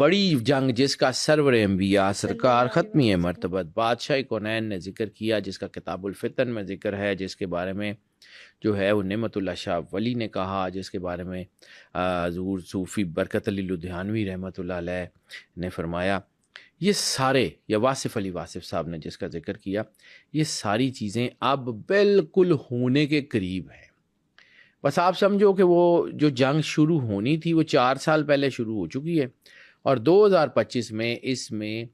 بڑی جنگ جس کا سرور انبیاء سرکار ختمی مرتبت بادشاہ کونین نے ذکر کیا، جس کا کتاب الفتن میں ذکر ہے، جس کے بارے میں جو ہے وہ نعمت اللہ شاہ ولی نے کہا، جس کے بارے میں حضور صوفی برکت علی لدھیانوی رحمۃ اللہ علیہ نے فرمایا، یہ سارے، یا واصف علی واصف صاحب نے جس کا ذکر کیا، یہ ساری چیزیں اب بالکل ہونے کے قریب ہیں۔ بس آپ سمجھو کہ وہ جو جنگ شروع ہونی تھی وہ 4 سال پہلے شروع ہو چکی ہے، اور 2025 میں اس میں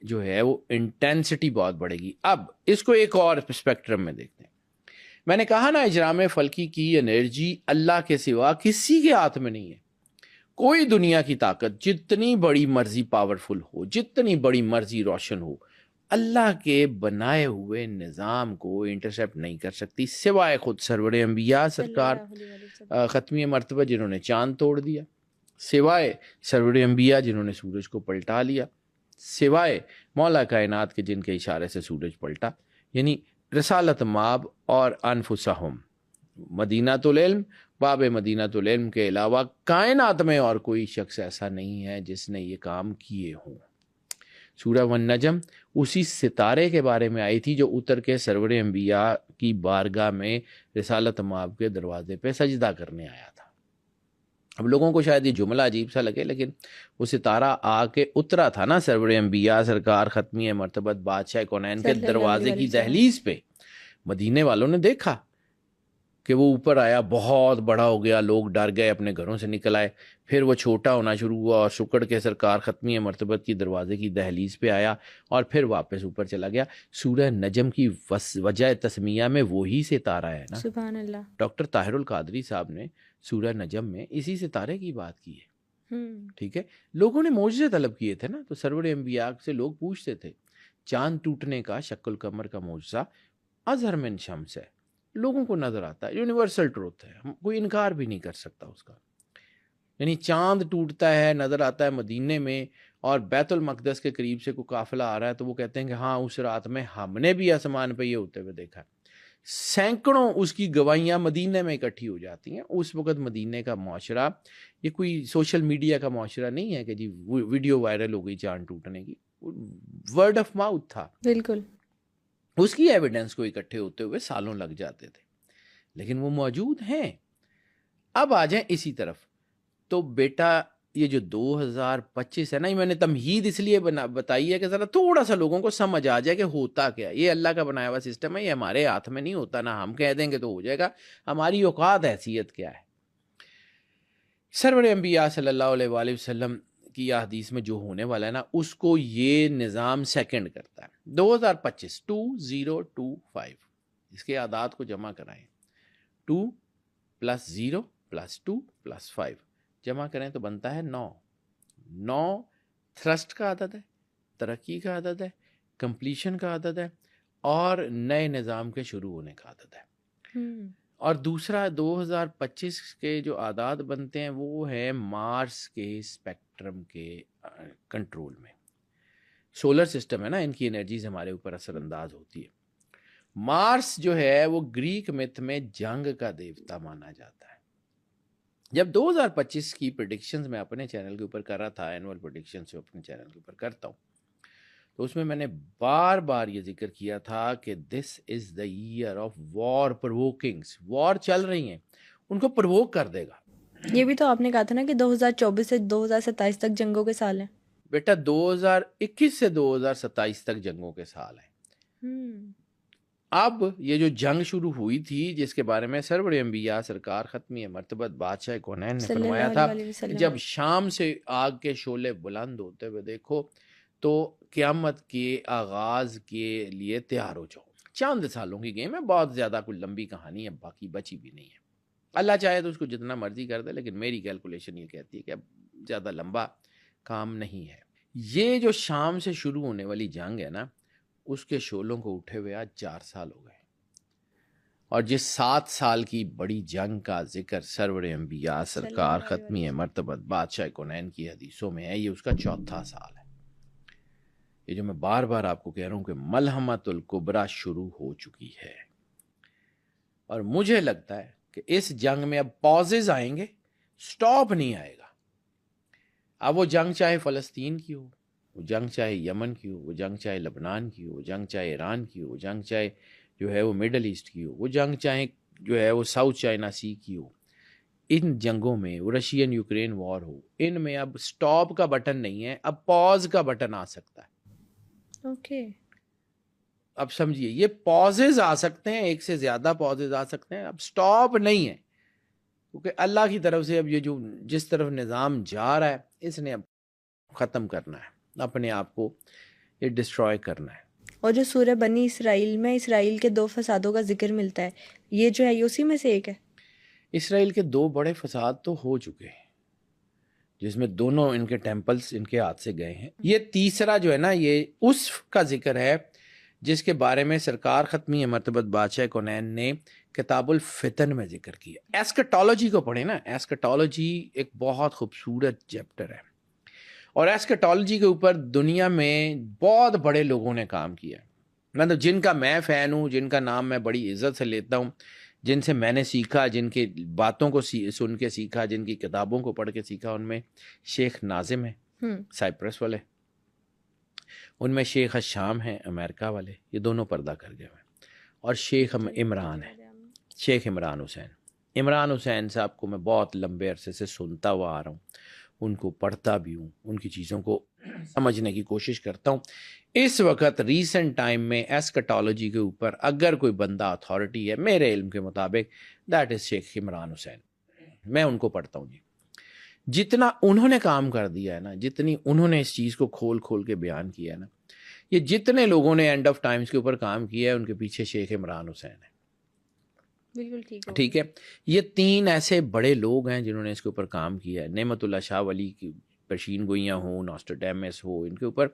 جو ہے وہ انٹینسٹی بہت بڑھے گی۔ اب اس کو ایک اور اسپیکٹرم میں دیکھتے ہیں۔ میں نے کہا نا، اجرام فلکی کی انرجی اللہ کے سوا کسی کے ہاتھ میں نہیں ہے۔ کوئی دنیا کی طاقت جتنی بڑی مرضی پاورفل ہو، جتنی بڑی مرضی روشن ہو، اللہ کے بنائے ہوئے نظام کو انٹرسیپٹ نہیں کر سکتی، سوائے خود سرور انبیاء سرکار ختمی مرتبہ جنہوں نے چاند توڑ دیا، سوائے سرور انبیاء جنہوں نے سورج کو پلٹا لیا، سوائے مولا کائنات کے جن کے اشارے سے سورج پلٹا، یعنی رسالت ماب اور انفسہم مدینۃ العلم، باب مدینۃ العلم کے علاوہ کائنات میں اور کوئی شخص ایسا نہیں ہے جس نے یہ کام کیے ہوں۔ سورہ والنجم اسی ستارے کے بارے میں آئی تھی جو اتر کے سرور انبیاء کی بارگاہ میں رسالت ماب کے دروازے پہ سجدہ کرنے آیا تھا۔ اب لوگوں کو شاید یہ جملہ عجیب سا لگے، لیکن وہ ستارہ آ کے اترا تھا نا سرور انبیاء سرکار ختمی مرتبت بادشاہ کونین کے دروازے کی دہلیز پہ۔ مدینے والوں نے دیکھا کہ وہ اوپر آیا، بہت بڑا ہو گیا، لوگ ڈر گئے، اپنے گھروں سے نکل آئے، پھر وہ چھوٹا ہونا شروع ہوا اور سکڑ کے سرکار ختمی مرتبت کی دروازے کی دہلیز پہ آیا اور پھر واپس اوپر چلا گیا۔ سورہ نجم کی وجہ تسمیہ میں وہی ستارہ ہے نا۔ سبحان اللہ۔ ڈاکٹر طاہر القادری صاحب نے سورہ نجم میں اسی ستارے کی بات کی ہے، ٹھیک ہے۔ لوگوں نے معجزے طلب کیے تھے نا، تو سرور انبیاء سے لوگ پوچھتے تھے، چاند ٹوٹنے کا، شق القمر کا معجزہ اظہر من شمس ہے، لوگوں کو نظر آتا ہے، یونیورسل ٹروتھ ہے، کوئی انکار بھی نہیں کر سکتا اس کا۔ یعنی چاند ٹوٹتا ہے، نظر آتا ہے مدینے میں، اور بیت المقدس کے قریب سے کوئی قافلہ آ رہا ہے تو وہ کہتے ہیں کہ ہاں اس رات میں ہم نے بھی آسمان پہ یہ ہوتے ہوئے دیکھا ہے۔ سینکڑوں اس کی گواہیاں مدینے میں اکٹھی ہو جاتی ہیں۔ اس وقت مدینے کا معاشرہ یہ کوئی سوشل میڈیا کا معاشرہ نہیں ہے کہ جی ویڈیو وائرل ہو گئی چاند ٹوٹنے کی، ورڈ آف ماؤتھ تھا، بالکل۔ اس کی ایویڈنس کو اکٹھے ہوتے ہوئے سالوں لگ جاتے تھے، لیکن وہ موجود ہیں۔ اب آ جائیں اسی طرف، تو بیٹا یہ جو 2025 ہے نا، یہ میں نے تمہید اس لیے بتائی ہے کہ ذرا تھوڑا سا لوگوں کو سمجھ آ جائے کہ ہوتا کیا ہے۔ یہ اللہ کا بنایا ہوا سسٹم ہے، یہ ہمارے ہاتھ میں نہیں ہوتا، نہ ہم کہہ دیں گے تو ہو جائے گا، ہماری اوقات حیثیت کیا ہے۔ سرور انبیاء صلی اللہ علیہ وآلہ وسلم کی حدیث میں جو ہونے والا ہے نا، اس کو یہ نظام سیکنڈ کرتا ہے۔ 2025 2025 اس کے اعداد کو جمع کرائیں، 2 + 0 + 2 + 5 جمع کریں تو بنتا ہے 9۔ 9 تھرسٹ کا عدد ہے، ترقی کا عدد ہے، کمپلیشن کا عدد ہے، اور نئے نظام کے شروع ہونے کا عدد ہے۔ اور دوسرا 2025 کے جو اعداد بنتے ہیں وہ ہے مارس کے اسپیکٹرم کے کنٹرول میں۔ سولر سسٹم ہے نا، ان کی انرجیز ہمارے اوپر اثر انداز ہوتی ہے۔ مارس جو ہے وہ گریک میتھ میں جنگ کا دیوتا مانا جاتا ہے۔ جب 2025 کی پریڈکشنز میں اپنے چینل کے اوپر کر رہا تھا، اینول پریڈکشنز جو اپنے چینل کے اوپر کرتا ہوں، تو اس میں نے بار بار یہ ذکر کیا تھا کہ دس از دا ایئر آف وار پرووکنگز، وار چل رہی ہیں، ان کو پرووک کر دے گا۔ یہ بھی تو آپ نے کہا تھا نا کہ 2024 سے 2027 تک جنگوں کے سال ہیں۔ بیٹا 2021 سے 2027 تک جنگوں کے سال ہیں۔ اب یہ جو جنگ شروع ہوئی تھی جس کے بارے میں سرور انبیاء سرکار ختمی مرتبت بادشاہ کونین نے فرمایا تھا، جب شام سے آگ کے شعلے بلند ہوتے ہوئے دیکھو تو قیامت کے آغاز کے لیے تیار ہو جاؤ۔ چند سالوں کی گیم ہے، بہت زیادہ کوئی لمبی کہانی ہے، باقی بچی بھی نہیں ہے۔ اللہ چاہے تو اس کو جتنا مرضی کر دے، لیکن میری کیلکولیشن یہ کہتی ہے کہ اب زیادہ لمبا کام نہیں ہے۔ یہ جو شام سے شروع ہونے والی جنگ ہے نا، اس کے شعلوں کو اٹھے ہوئے آج 4 سال ہو گئے، اور جس 7 سال کی بڑی جنگ کا ذکر سرور انبیاء سرکار ختمی مرتبت بادشاہ کونین کی حدیثوں میں ہے، یہ اس کا 4تھا سال ہے۔ یہ جو میں بار بار آپ کو کہہ رہا ہوں کہ ملحمۃ الکبریٰ شروع ہو چکی ہے، اور مجھے لگتا ہے کہ اس جنگ میں اب پازز آئیں گے، سٹاپ نہیں آئے گا۔ اب وہ جنگ چاہے فلسطین کی ہو، وہ جنگ چاہے یمن کی ہو، وہ جنگ چاہے لبنان کی ہو، وہ جنگ چاہے ایران کی ہو، وہ جنگ چاہے جو ہے وہ مڈل ایسٹ کی ہو، وہ جنگ چاہے جو ہے وہ ساؤتھ چائنا سی کی ہو، ان جنگوں میں وہ رشین یوکرین وار ہو، ان میں اب سٹاپ کا بٹن نہیں ہے، اب پاز کا بٹن آ سکتا ہے۔ اوکے، اب سمجھیے یہ پازز آ سکتے ہیں، ایک سے زیادہ پازز آ سکتے ہیں، اب سٹاپ نہیں ہے، کیونکہ اللہ کی طرف سے اب یہ جو جس طرف نظام جا رہا ہے اس نے اب ختم کرنا ہے، اپنے آپ کو یہ ڈسٹروائے کرنا ہے۔ اور جو سورہ بنی اسرائیل میں اسرائیل کے 2 فسادوں کا ذکر ملتا ہے، یہ جو ہے یہ اسی میں سے ایک ہے؟ اسرائیل کے 2 بڑے فساد تو ہو چکے ہیں، جس میں دونوں ان کے ٹیمپلز ان کے ہاتھ سے گئے ہیں۔ یہ تیسرا جو ہے نا، یہ اس کا ذکر ہے جس کے بارے میں سرکار ختمی مرتبت بادشاہ کونین نے کتاب الفتن میں ذکر کیا۔ ایسکٹالوجی کو پڑھیں نا، ایسکٹالوجی ایک بہت خوبصورت چیپٹر ہے، اور ایسکٹالوجی کے اوپر دنیا میں بہت بڑے لوگوں نے کام کیا ہے، مطلب جن کا میں فین ہوں، جن کا نام میں بڑی عزت سے لیتا ہوں، جن سے میں نے سیکھا، جن کے باتوں کو سن کے سیکھا، جن کی کتابوں کو پڑھ کے سیکھا، ان میں شیخ ناظم ہیں سائپرس والے، ان میں شیخ الشام ہیں امریکہ والے، یہ دونوں پردہ کر گئے ہیں، اور شیخ عمران ہیں، شیخ عمران حسین۔ عمران حسین صاحب کو میں بہت لمبے عرصے سے سنتا ہوا آ رہا ہوں، ان کو پڑھتا بھی ہوں، ان کی چیزوں کو سمجھنے کی کوشش کرتا ہوں۔ اس وقت ریسنٹ ٹائم میں ایسکٹالوجی کے اوپر اگر کوئی بندہ اتھارٹی ہے میرے علم کے مطابق، دیٹ از شیخ عمران حسین، میں ان کو پڑھتا ہوں جی۔ جتنا انہوں نے کام کر دیا ہے نا، جتنی انہوں نے اس چیز کو کھول کھول کے بیان کیا ہے نا، یہ جتنے لوگوں نے اینڈ آف ٹائمز کے اوپر کام کیا ہے ان کے پیچھے شیخ عمران حسین ہے۔ بالکل ٹھیک ہے، یہ 3 ایسے بڑے لوگ ہیں جنہوں نے اس کے اوپر کام کیا ہے، نعمت اللہ شاہ ولی کی پشین گوئیاں ہوں، نوسٹرڈیمس ہو، ان کے اوپر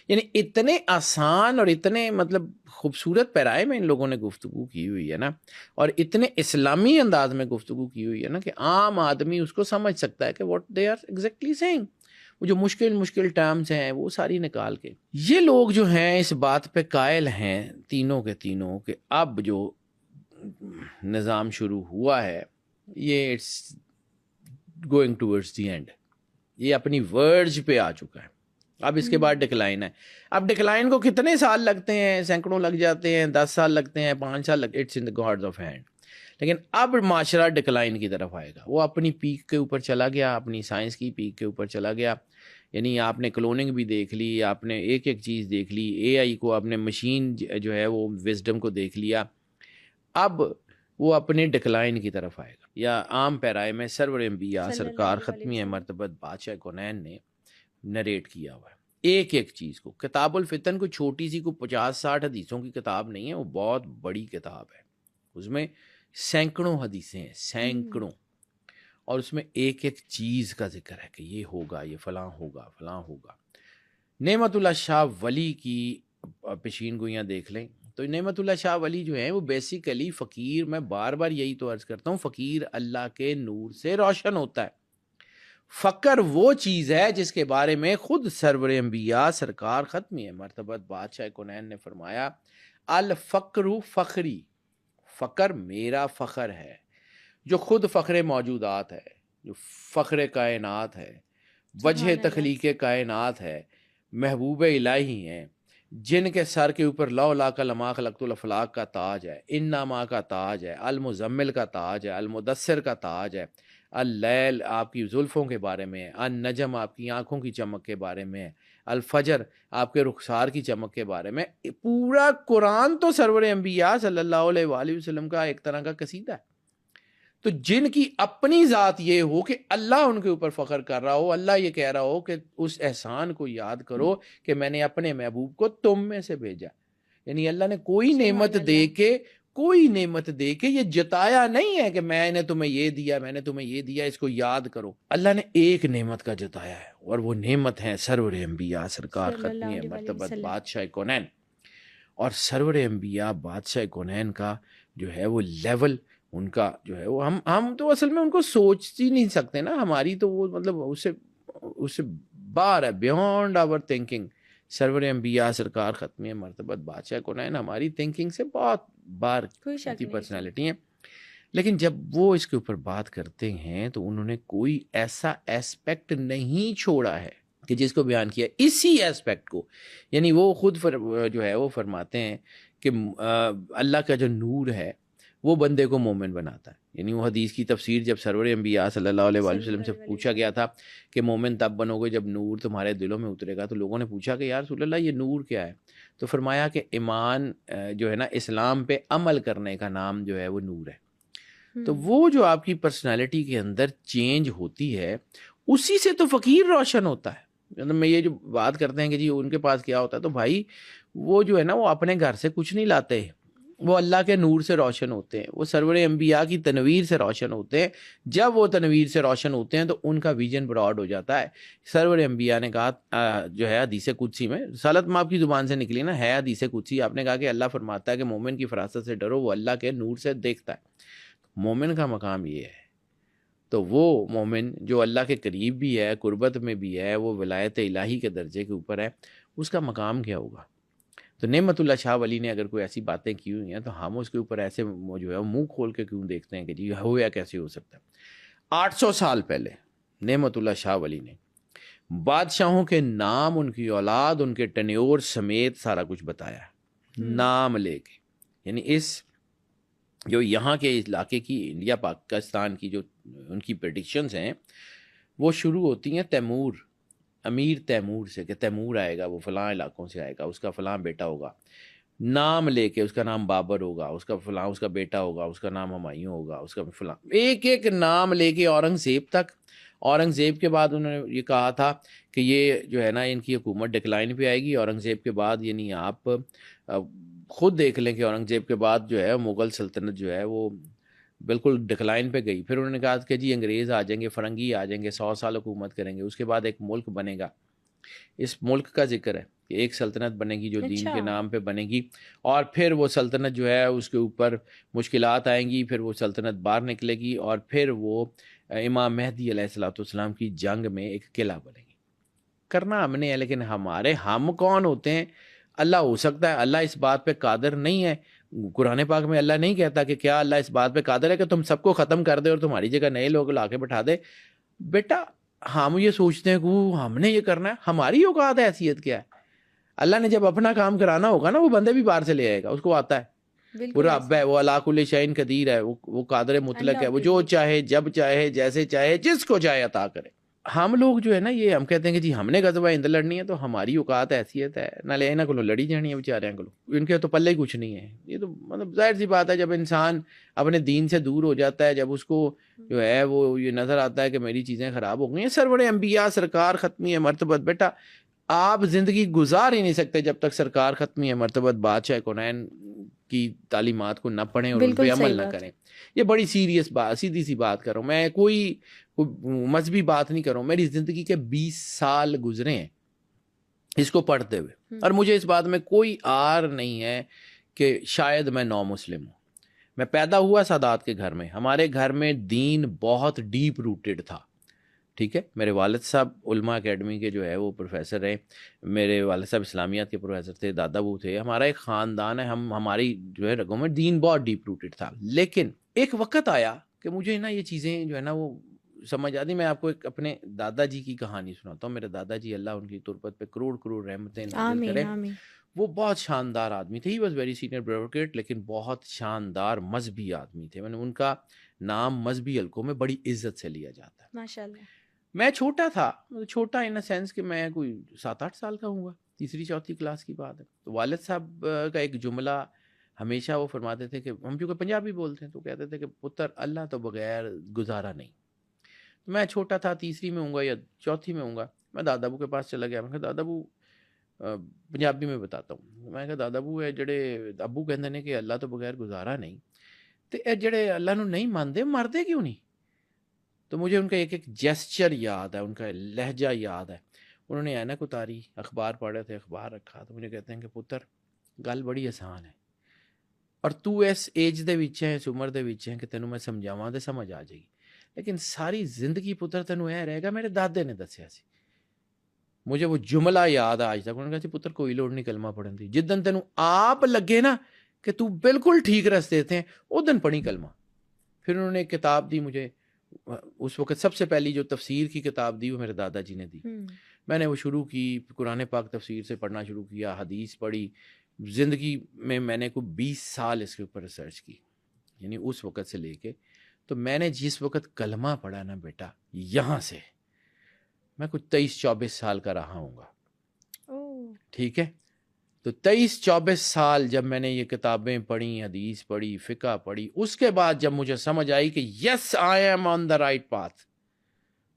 یعنی اتنے آسان اور اتنے مطلب خوبصورت پیرائے میں ان لوگوں نے گفتگو کی ہوئی ہے نا، اور اتنے اسلامی انداز میں گفتگو کی ہوئی ہے نا کہ عام آدمی اس کو سمجھ سکتا ہے کہ what they are exactly seeing. وہ جو مشکل ٹرمز ہیں وہ ساری نکال کے، یہ لوگ جو ہیں اس بات پہ قائل ہیں تینوں کے تینوں کہ اب جو نظام شروع ہوا ہے یہ it's going towards the end, یہ اپنی ورج پہ آ چکا ہے، اب اس کے بعد ڈکلائن ہے۔ اب ڈکلائن کو کتنے سال لگتے ہیں؟ سینکڑوں لگ جاتے ہیں، 10 سال لگتے ہیں، 5 سال لگتے ہیں، it's in the gods of hand. لیکن اب معاشرہ ڈکلائن کی طرف آئے گا، وہ اپنی پیک کے اوپر چلا گیا، اپنی سائنس کی پیک کے اوپر چلا گیا، یعنی آپ نے کلوننگ بھی دیکھ لی، آپ نے ایک ایک چیز دیکھ لی، اے آئی کو، آپ نے مشین جو ہے وہ وزڈم کو دیکھ لیا، اب وہ اپنے ڈکلائن کی طرف آئے گا۔ یا عام پیرائے میں سرور انبیاء سرکار ختمی مرتبت بادشاہ کونین نے نریٹ کیا ہوا ہے ایک ایک چیز کو۔ کتاب الفتن کو چھوٹی سی کو 50-60 حدیثوں کی کتاب نہیں ہے، وہ بہت بڑی کتاب ہے، اس میں سینکڑوں حدیثیں ہیں، سینکڑوں، اور اس میں ایک ایک چیز کا ذکر ہے کہ یہ ہوگا، یہ فلاں ہوگا، فلاں ہوگا۔ نعمت اللہ شاہ ولی کی پیشین گوئیاں دیکھ لیں تو نعمت اللہ شاہ ولی جو ہیں وہ بیسیکلی فقیر، میں بار بار یہی تو عرض کرتا ہوں، فقیر اللہ کے نور سے روشن ہوتا ہے۔ فقر وہ چیز ہے جس کے بارے میں خود سرور انبیاء سرکار ختمی مرتبت بادشاہ کونین نے فرمایا، الفقر فخری، فقر میرا فخر ہے، جو خود فخر موجودات ہے، جو فخر کائنات ہے، وجہ تخلیق کائنات ہے، محبوب الہی ہیں، جن کے سر کے اوپر لو لا کا لما خلقت الافلاق کا تاج ہے، انما کا تاج ہے، المزمل کا تاج ہے، المدثر کا تاج ہے، اللیل آپ کی زلفوں کے بارے میں ہے، النجم آپ کی آنکھوں کی چمک کے بارے میں ہے، الفجر آپ کے رخسار کی چمک کے بارے میں۔ پورا قرآن تو سرور انبیاء صلی اللہ علیہ وآلہ وسلم کا ایک طرح کا قصیدہ ہے۔ تو جن کی اپنی ذات یہ ہو کہ اللہ ان کے اوپر فخر کر رہا ہو، اللہ یہ کہہ رہا ہو کہ اس احسان کو یاد کرو کہ میں نے اپنے محبوب کو تم میں سے بھیجا، یعنی اللہ نے کوئی نعمت دے کے یہ جتایا نہیں ہے کہ میں نے تمہیں یہ دیا، میں نے تمہیں یہ دیا، اس کو یاد کرو۔ اللہ نے ایک نعمت کا جتایا ہے، اور وہ نعمت ہے سرور انبیاء سرکار ختمی مرتبت بادشاہ کونین۔ اور سرور انبیاء بادشاہ کونین کا جو ہے وہ لیول، ان کا جو ہے وہ ہم تو اصل میں ان کو سوچ ہی نہیں سکتے نا، ہماری تو وہ مطلب اس سے باہر ہے، بیونڈ آور تھنکنگ۔ سرور انبیاء سرکار ختمی مرتبت بادشاہ کونین ہماری تھنکنگ سے بہت باہر کی پرسنالٹی ہیں، لیکن جب وہ اس کے اوپر بات کرتے ہیں تو انہوں نے کوئی ایسا ایسپیکٹ نہیں چھوڑا ہے کہ جس کو بیان کیا اسی ایسپیکٹ کو، یعنی وہ خود جو ہے وہ فرماتے ہیں کہ اللہ کا جو نور ہے وہ بندے کو مومن بناتا ہے. یعنی وہ حدیث کی تفسیر جب سرور انبیاء صلی اللہ علیہ وآلہ وسلم سے پوچھا گیا تھا کہ مومن تب بنو گے جب نور تمہارے دلوں میں اترے گا، تو لوگوں نے پوچھا کہ یا رسول اللہ یہ نور کیا ہے؟ تو فرمایا کہ ایمان جو ہے نا، اسلام پہ عمل کرنے کا نام جو ہے وہ نور ہے. تو وہ جو آپ کی پرسنالٹی کے اندر چینج ہوتی ہے اسی سے تو فقیر روشن ہوتا ہے. میں یہ جو بات کرتے ہیں کہ جی ان کے پاس کیا ہوتا ہے، تو بھائی وہ جو ہے نا وہ اپنے گھر سے کچھ نہیں لاتے، وہ اللہ کے نور سے روشن ہوتے ہیں، وہ سرور انبیاء کی تنویر سے روشن ہوتے ہیں. جب وہ تنویر سے روشن ہوتے ہیں تو ان کا ویژن براڈ ہو جاتا ہے. سرور انبیاء نے کہا جو ہے حدیث قدسی میں، رسالت میں آپ کی زبان سے نکلی نا، ہے حدیث قدسی، آپ نے کہا کہ اللہ فرماتا ہے کہ مومن کی فراست سے ڈرو، وہ اللہ کے نور سے دیکھتا ہے. مومن کا مقام یہ ہے. تو وہ مومن جو اللہ کے قریب بھی ہے، قربت میں بھی ہے، وہ ولایت الہی کے درجے کے اوپر ہے، اس کا مقام کیا ہوگا؟ تو نعمت اللہ شاہ ولی نے اگر کوئی ایسی باتیں کی ہوئی ہیں تو ہم اس کے اوپر ایسے جو ہے منہ کھول کے کیوں دیکھتے ہیں کہ جی ہو یا کیسے ہو سکتا ہے؟ 800 سال پہلے نعمت اللہ شاہ ولی نے بادشاہوں کے نام، ان کی اولاد، ان کے ٹینیور سمیت سارا کچھ بتایا، نام لے کے. یعنی اس جو یہاں کے علاقے کی، انڈیا پاکستان کی جو ان کی پریڈکشنز ہیں وہ شروع ہوتی ہیں تیمور، امیر تیمور سے، کہ تیمور آئے گا، وہ فلاں علاقوں سے آئے گا، اس کا فلاں بیٹا ہوگا، نام لے کے، اس کا نام بابر ہوگا، اس کا فلاں اس کا بیٹا ہوگا، اس کا نام ہمایوں ہوگا، اس کا فلاں، ایک ایک نام لے کے اورنگزیب تک. اورنگزیب کے بعد انہوں نے یہ کہا تھا کہ یہ جو ہے نا ان کی حکومت ڈکلائن پہ آئے گی. اورنگزیب کے بعد یعنی آپ خود دیکھ لیں کہ اورنگزیب کے بعد جو ہے مغل سلطنت جو ہے وہ بالکل ڈکلائن پہ گئی. پھر انہوں نے کہا کہ جی انگریز آ جائیں گے، فرنگی آ جائیں گے، 100 سال حکومت کریں گے، اس کے بعد ایک ملک بنے گا. اس ملک کا ذکر ہے کہ ایک سلطنت بنے گی جو دین کے نام پہ بنے گی، اور پھر وہ سلطنت جو ہے اس کے اوپر مشکلات آئیں گی، پھر وہ سلطنت باہر نکلے گی، اور پھر وہ امام مہدی علیہ الصلوۃ والسلام کی جنگ میں ایک قلعہ بنے گی. کرنا ہم نے ہے، لیکن ہم کون ہوتے ہیں؟ اللہ ہو سکتا ہے، اللہ اس بات پہ قادر نہیں ہے. قرآن پاک میں اللہ نہیں کہتا کہ کیا اللہ اس بات پہ قادر ہے کہ تم سب کو ختم کر دے اور تمہاری جگہ نئے لوگ لا کے بٹھا دے. بیٹا ہم یہ سوچتے ہیں کہ ہم نے یہ کرنا ہے، ہماری اوقات حیثیت کیا ہے؟ اللہ نے جب اپنا کام کرانا ہوگا نا، وہ بندے بھی باہر سے لے آئے گا، اس کو آتا ہے، وہ رب ہے، وہ علی کل شیء قدیر ہے، وہ قادر مطلق ہے، وہ جو چاہے جب چاہے جیسے چاہے جس کو چاہے عطا کرے. ہم لوگ جو ہے نا یہ ہم کہتے ہیں کہ جی ہم نے غزوہ ہند لڑنی ہے تو ہماری اوقات حیثیت ہے، نہ لے نہ کو لڑی جانی ہے بیچارے کو، ان کے تو پلے ہی کچھ نہیں ہے. یہ تو مطلب ظاہر سی بات ہے، جب انسان اپنے دین سے دور ہو جاتا ہے، جب اس کو جو ہے وہ یہ نظر آتا ہے کہ میری چیزیں خراب ہو گئی ہیں. سرور انبیاء سرکار ختمی مرتبت، بیٹا آپ زندگی گزار ہی نہیں سکتے جب تک سرکار ختمی مرتبت بادشاہ کونین کی تعلیمات کو نہ پڑھیں اور ان پہ عمل نہ کریں. یہ بڑی سیریس بات، سیدھی سی بات کر رہا ہوں میں، کوئی مذہبی بات نہیں کر رہا ہوں. میری زندگی کے 20 سال گزرے ہیں اس کو پڑھتے ہوئے، اور مجھے اس بات میں کوئی آر نہیں ہے کہ شاید میں نو مسلم ہوں. میں پیدا ہوا سادات کے گھر میں، ہمارے گھر میں دین بہت ڈیپ روٹڈ تھا. ٹھیک ہے، میرے والد صاحب علماء اکیڈمی کے جو ہے وہ پروفیسر ہیں، میرے والد صاحب اسلامیات کے پروفیسر تھے، دادا ابو تھے، ہمارا ایک خاندان ہے، ہماری جو ہے رگوں میں دین بہت ڈیپ روٹڈ تھا. لیکن ایک وقت آیا کہ مجھے نا یہ چیزیں جو ہے نا وہ سمجھ آتی. میں آپ کو ایک اپنے دادا جی کی کہانی سناتا ہوں. میرے دادا جی اللہ ان کی تربت پہ کروڑ کروڑ رحمتیں نازل کریں، وہ بہت شاندار آدمی تھے. He was very senior bureaucrat, لیکن بہت شاندار مذہبی آدمی تھے. میں نے ان کا نام مذہبی حلقوں میں بڑی عزت سے لیا جاتا ہے. ماشاءاللہ. میں چھوٹا تھا، چھوٹا ان سینس کہ میں کوئی 7-8 سال کا ہوں گا، تیسری چوتھی کلاس کی بات ہے. تو والد صاحب کا ایک جملہ ہمیشہ وہ فرماتے تھے کہ ہم چونکہ پنجابی بولتے ہیں تو کہتے تھے کہ پتر اللہ تو بغیر گزارا نہیں. میں چھوٹا تھا، تیسری میں ہوں گا یا چوتھی میں ہوں گا. میں دادا ابو کے پاس چلا گیا. میں کہا دادا ابو، پنجابی میں بتاتا ہوں، میں کہا دادا ابو ہے جڑے ابو کہندے نے کہ اللہ تو بغیر گزارا نہیں، تے اے جڑے اللہ نو نہیں مانتے مردے کیوں نہیں؟ تو مجھے ان کا ایک جیسچر یاد ہے، ان کا لہجہ یاد ہے. انہوں نے اینک اتاری، اخبار پڑھے تھے، اخبار رکھا، تو مجھے کہتے ہیں کہ پتر گل بڑی آسان ہے، اور تو اس ایج دے وچ ہے، اس عمر دے وچ ہے کہ تینوں میں سمجھاواں تے سمجھ آ جائے گی، لیکن ساری زندگی پتر تینوں اے رہے گا. میرے دادے نے دسیا سی، مجھے وہ جملہ یاد ہے آج تک. انہوں نے کہا سی پتر کوئی لوڑ نہیں کلمہ پڑھن دی، جدن تینوں آپ لگے نا کہ تو بالکل ٹھیک رستے تھے، ادن پڑھی کلمہ. پھر انہوں نے ایک کتاب دی مجھے، اس وقت سب سے پہلی جو تفسیر کی کتاب دی وہ میرے دادا جی نے دی. میں نے وہ شروع کی، قرآن پاک تفسیر سے پڑھنا شروع کیا، حدیث پڑھی. زندگی میں نے کوئی 20 سال اس کے اوپر ریسرچ کی، یعنی اس وقت سے لے کے. تو میں نے جس وقت کلمہ پڑھا نا بیٹا، یہاں سے میں کچھ 23-24 سال کا رہا ہوں گا. ٹھیک ہے، تو 23-24 سال جب میں نے یہ کتابیں پڑھی، حدیث پڑھی، فقہ پڑھی، اس کے بعد جب مجھے سمجھ آئی کہ yes I am on the right path,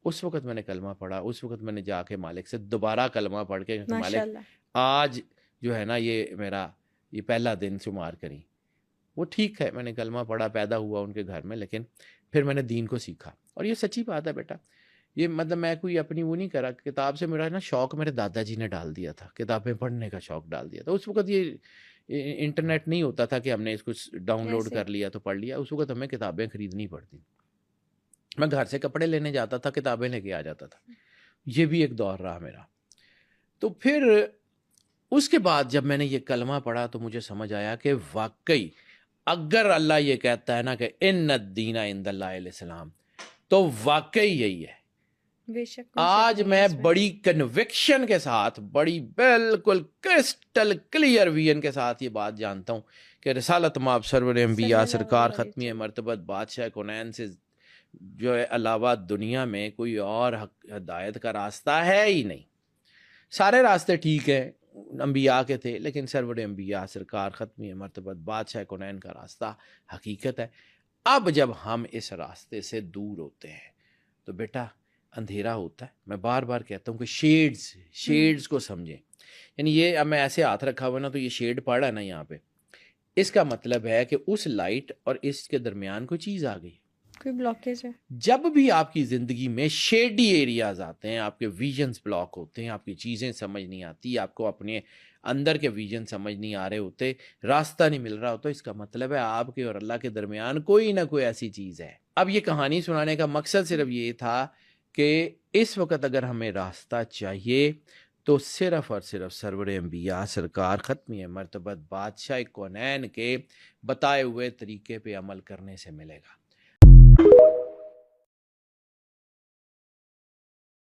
اس وقت میں نے کلمہ پڑھا. اس وقت میں نے جا کے مالک سے دوبارہ کلمہ پڑھ کے کہ مالک آج جو ہے نا یہ میرا یہ پہلا دن شمار کریں. وہ ٹھیک ہے، میں نے کلمہ پڑھا، پیدا ہوا ان کے گھر میں، لیکن پھر میں نے دین کو سیکھا. اور یہ سچی بات ہے بیٹا، یہ مطلب میں کوئی اپنی وہ نہیں کرا. کتاب سے میرا نا شوق میرے دادا جی نے ڈال دیا تھا، کتابیں پڑھنے کا شوق ڈال دیا تھا. اس وقت یہ انٹرنیٹ نہیں ہوتا تھا کہ ہم نے اس کو ڈاؤن لوڈ کر لیا تو پڑھ لیا. اس وقت ہمیں کتابیں خریدنی پڑتی. میں گھر سے کپڑے لینے جاتا تھا، کتابیں لے کے آ جاتا تھا. یہ بھی ایک دور رہا میرا. تو پھر اس کے بعد جب میں نے یہ کلمہ پڑھا تو مجھے سمجھ آیا کہ واقعی اگر اللہ یہ کہتا ہے نا کہ ان الدین عند اللہ الاسلام، تو واقعی یہی ہے. آج میں بڑی کنوکشن کے ساتھ، بڑی بالکل کرسٹل کلیئر ویژن کے ساتھ یہ بات جانتا ہوں کہ رسالت مآب سرور انبیاء سرکار ختمی مرتبت بادشاہ کونین سے جو ہے علاوہ دنیا میں کوئی اور ہدایت کا راستہ ہے ہی نہیں. سارے راستے ٹھیک ہیں، انبیاء کے تھے، لیکن سرور انبیاء سرکار ختمی مرتبت بادشاہ کونین کا راستہ حقیقت ہے. اب جب ہم اس راستے سے دور ہوتے ہیں تو بیٹا اندھیرا ہوتا ہے. میں بار بار کہتا ہوں کہ شیڈز کو سمجھیں. یعنی یہ اب میں ایسے ہاتھ رکھا ہوا نا تو یہ شیڈ پڑا ہے نا یہاں پہ، اس کا مطلب ہے کہ اس لائٹ اور اس کے درمیان کوئی چیز آ گئی، کوئی بلاکیج ہے. جب بھی آپ کی زندگی میں شیڈی ایریاز آتے ہیں، آپ کے ویژنز بلاک ہوتے ہیں، آپ کی چیزیں سمجھ نہیں آتی، آپ کو اپنے اندر کے ویژن سمجھ نہیں آ رہے ہوتے، راستہ نہیں مل رہا ہوتا، اس کا مطلب ہے آپ کے اور اللہ کے درمیان کوئی نہ کوئی ایسی چیز ہے. اب یہ کہانی سنانے کا مقصد صرف یہ تھا کہ اس وقت اگر ہمیں راستہ چاہیے تو صرف اور صرف سرور انبیاء سرکار ختمی مرتبت بادشاہ کونین کے بتائے ہوئے طریقے پہ عمل کرنے سے ملے گا.